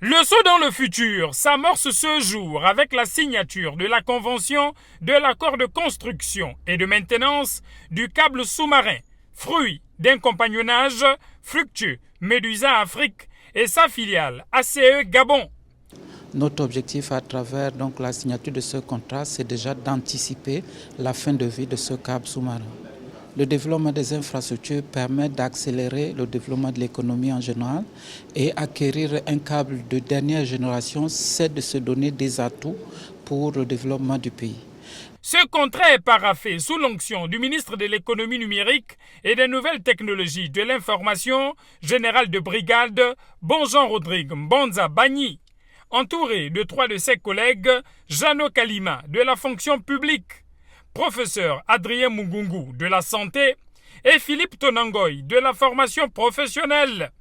Le saut dans le futur s'amorce ce jour avec la signature de la convention de l'accord de construction et de maintenance du câble sous-marin, fruit d'un compagnonnage fructueux Medusa Afrique et sa filiale ACE Gabon. Notre objectif à travers la signature de ce contrat, c'est déjà d'anticiper la fin de vie de ce câble sous-marin. Le développement des infrastructures permet d'accélérer le développement de l'économie en général et acquérir un câble de dernière génération, c'est de se donner des atouts pour le développement du pays. Ce contrat est paraphé sous l'onction du ministre de l'économie numérique et des nouvelles technologies de l'information, général de brigade Bonjean-Rodrigue Mbonza Bagny, entouré de 3 de ses collègues, Jeannot Kalima de la fonction publique, professeur Adrien Mugungu de la santé et Philippe Tonangoy de la formation professionnelle.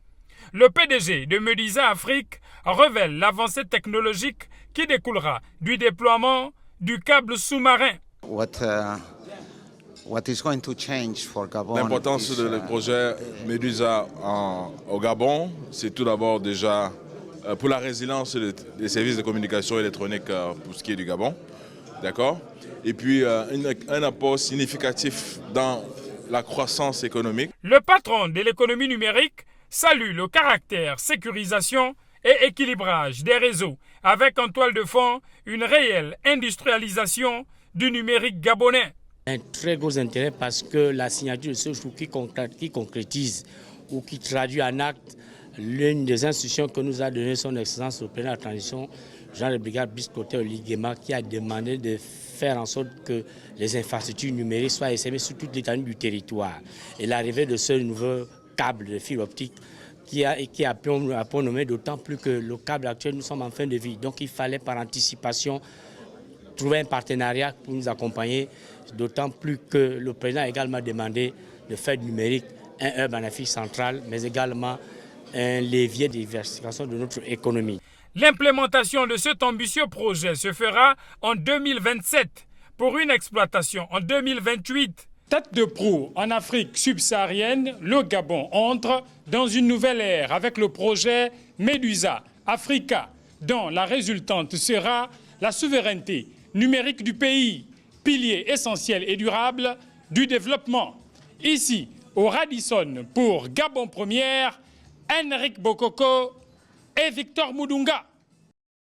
Le PDG de Medusa Afrique révèle l'avancée technologique qui découlera du déploiement du câble sous-marin. L'importance du projet Medusa au Gabon, c'est tout d'abord déjà pour la résilience des services de communication électronique pour ce qui est du Gabon. D'accord ? Et puis un apport significatif dans la croissance économique. Le patron de l'économie numérique salue le caractère sécurisation et équilibrage des réseaux, avec en toile de fond une réelle industrialisation du numérique gabonais. Un très gros intérêt parce que la signature de ce jour qui concrétise ou qui traduit en acte l'une des instructions que nous a donné son Excellence le président de la transition, Jean de Brigade Biscoté Oligema, qui a demandé de faire en sorte que les infrastructures numériques soient essaimées sur toute l'étendue du territoire. Et l'arrivée de ce nouveau câble de fibre optique qui a pour nommer, d'autant plus que le câble actuel, nous sommes en fin de vie. Donc il fallait par anticipation trouver un partenariat pour nous accompagner, d'autant plus que le président a également demandé de faire du numérique un hub en Afrique centrale, mais également un levier de diversification de notre économie. L'implémentation de cet ambitieux projet se fera en 2027 pour une exploitation en 2028. Tête de proue en Afrique subsaharienne, le Gabon entre dans une nouvelle ère avec le projet Medusa Africa, dont la résultante sera la souveraineté numérique du pays, pilier essentiel et durable du développement. Ici, au Radisson pour Gabon Première, Henrik Bokoko et Victor Moudunga.